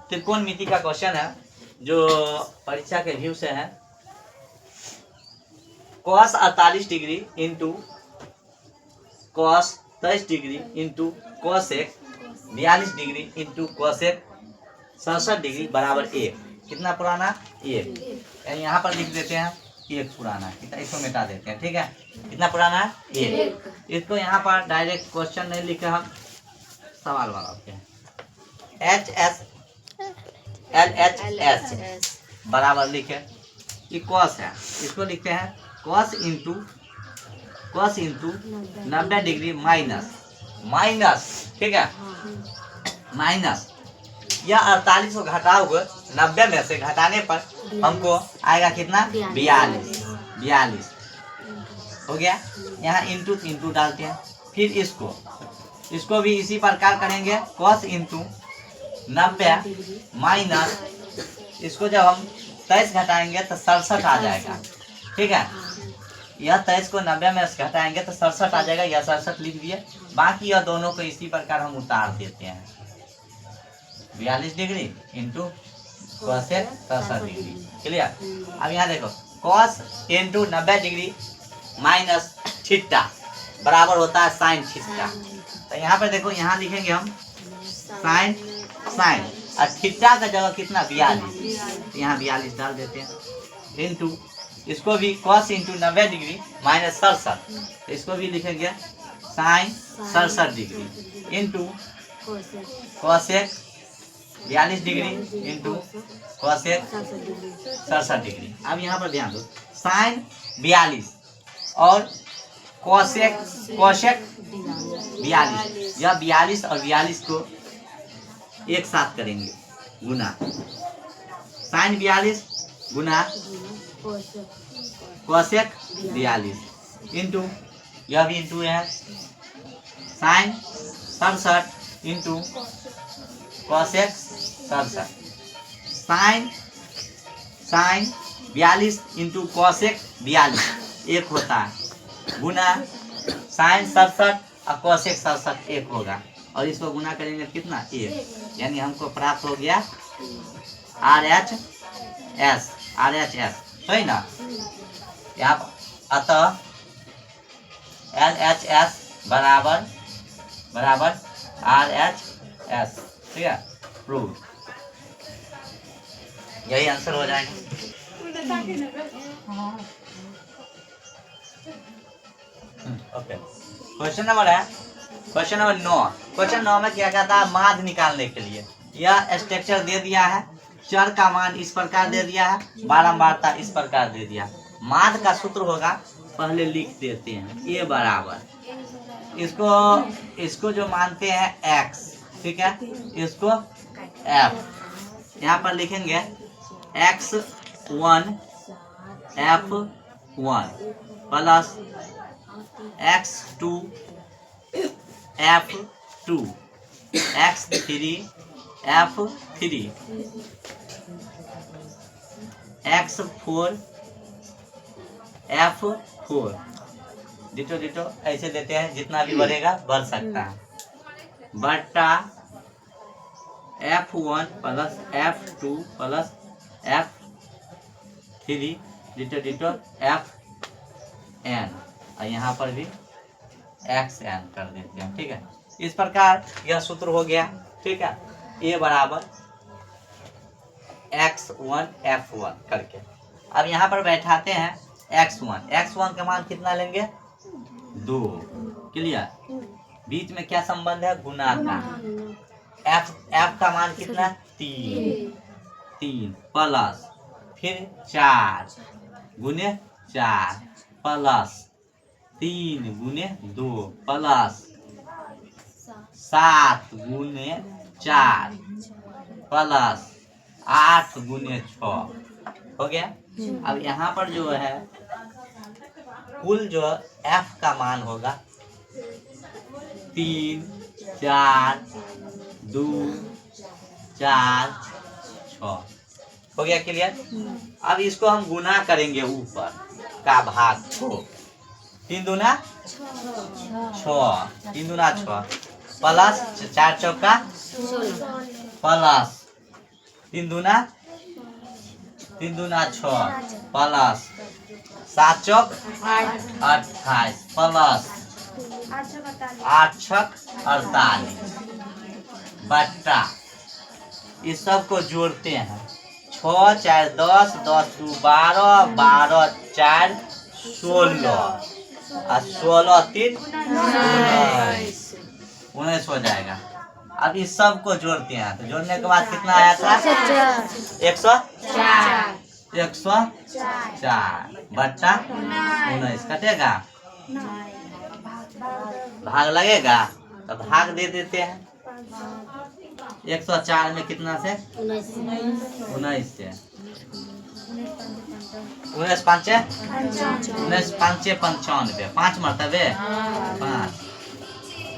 त्रिकोणमिति का क्वेश्चन है जो परीक्षा के व्यू से है। cos 48 degree into cos 23 degree into cosec 42 degree into cosec 67 degree बराबर 1। कितना पुराना? 1। यहाँ पर लिख देते हैं 1 पुराना, कितना इसको मिटा देते हैं। ठीक है, कितना पुराना है? 1। इसको यहाँ पर डायरेक्ट क्वेश्चन नहीं लिखे, हम सवाल बनाते हैं। H S L H S बराबर लिखे, ये कॉस है, इसको लिखते हैं कॉस इंटू 90 डिग्री माइनस, ठीक है, माइनस यह 48 को घटाओगे 90 में से, घटाने पर हमको आएगा कितना? 42 हो गया। यहाँ इंटू डालते हैं, फिर इसको भी इसी प्रकार करेंगे। कॉस इंटू 90 माइनस, इसको जब हम 23 घटाएंगे तो 67 आ जाएगा। ठीक है, यह 23 को 90 में से घटाएंगे तो 67 आ जाएगा, यह 67 लिख दिए। बाकी यह दोनों को इसी प्रकार हम उतार देते हैं। 42 degree into cosec 67 degree, clear. अब यहाँ देखो, cos into 90 degree minus theta बराबर होता है साइन थीटा। तो यहाँ पर देखो, यहाँ लिखेंगे हम साइन और थीटा का जगह कितना? 42। यहाँ 42 डाल देते हैं। इंटू इसको भी कॉस इंटू 90 डिग्री माइनस 67, इसको भी लिखेंगे sine 67 degree into cosec 42 degree into cosec 67 degree. अब यहाँ पर ध्यान दो, साइन 42 और कॉसेक 42, यह 42 और 42 को एक साथ करेंगे गुना, साइन 42 गुना कॉसेक 42 इंटू, यह भी इंटू है, sine 67 into cosec 67, sine 42 into cosec 42 एक होता है, गुना साइन 67 और कॉसेक 67 एक होगा, और इसको गुना करेंगे कितना? 1। यानी हमको प्राप्त हो गया RHS, है ना। यहाँ अतः LHS बराबर RHS, ठीक है, प्रूव। यही आंसर हो जाएगा। Okay, question number 9। क्वेश्चन 9 में क्या कहता है? माध्य निकालने के लिए यह स्ट्रक्चर दे दिया है, चर का मान इस प्रकार दे दिया है, बारंबारता इस प्रकार दे दिया। माध्य का सूत्र होगा, पहले लिख देते हैं, A बराबर, इसको जो मानते हैं x, ठीक है, इसको f, यहाँ पर लिखेंगे x1 f1 plus x2 f2 x3 f3 x4 f4 ditto ऐसे देते हैं, जितना भी बढ़ेगा बढ़ सकता है, बट्टा f1 plus f2 plus f3 ditto fn, और यहाँ पर भी xn कर देते हैं। ठीक है, इस प्रकार यह सूत्र हो गया। ठीक है, A बराबर x1 f1 करके। अब यहाँ पर बैठाते हैं x1 का मान कितना लेंगे? 2, क्लियर। बीच में क्या संबंध है? गुना का। f का मान कितना? 3 प्लस फिर 4 गुने 4 प्लस 3 गुने 2 प्लस 7 गुने 4 प्लस 8 गुने 6 हो गया। अब यहाँ पर जो है कुल जो f का मान होगा 3 4 2 4 6 हो गया, क्लियर। अब इसको हम गुना करेंगे ऊपर का भाग को, 3 दूना 6 3 दूना 6 प्लस 4 चौका प्लस तीन दूना 6 प्लस 7 चौक 28 प्लस 8 छक 48 बट्टा इस सब को जोड़ते हैं 6 4 10 10 2 12 12 4 16 और 16 3 19 हो जाएगा। अब इस सब को जोड़ते हैं तो जोड़ने के बाद कितना आया था 104 बट्टा 19 कटेगा भाग लगेगा तो भाग दे देते हैं 104 में कितना से 19 से 19 5 95 5 मरतबे 5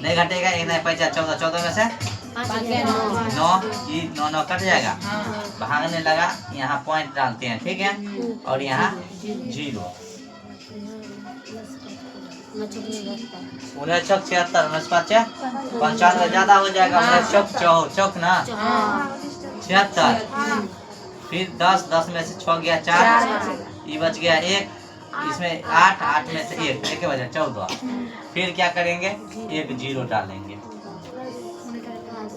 नहीं घटेगा एक नहीं 5 14 14 में से 9 9 कट जाएगा भागने लगा यहाँ पॉइंट डालते हैं ठीक है और यहाँ 0 19 छक 76 19 5 95 ज्यादा हो जाएगा 19 छक चौक ना 76 फिर 10 में से 6 गया 4 ये बच गया 1 इसमें 8 में से 1 के बजा 14 फिर क्या करेंगे 1 0 डालेंगे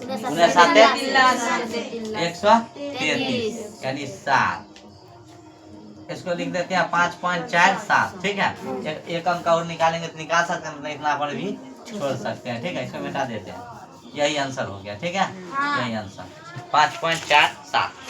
133 यानी 7 इसको लिख देते हैं 5.47 ठीक है एक अंक और निकालेंगे तो निकाल सकते हैं मतलब इतना पर भी छोड़ सकते हैं ठीक है इसको मिटा देते हैं यही आंसर हो गया ठीक है यही आंसर 5.47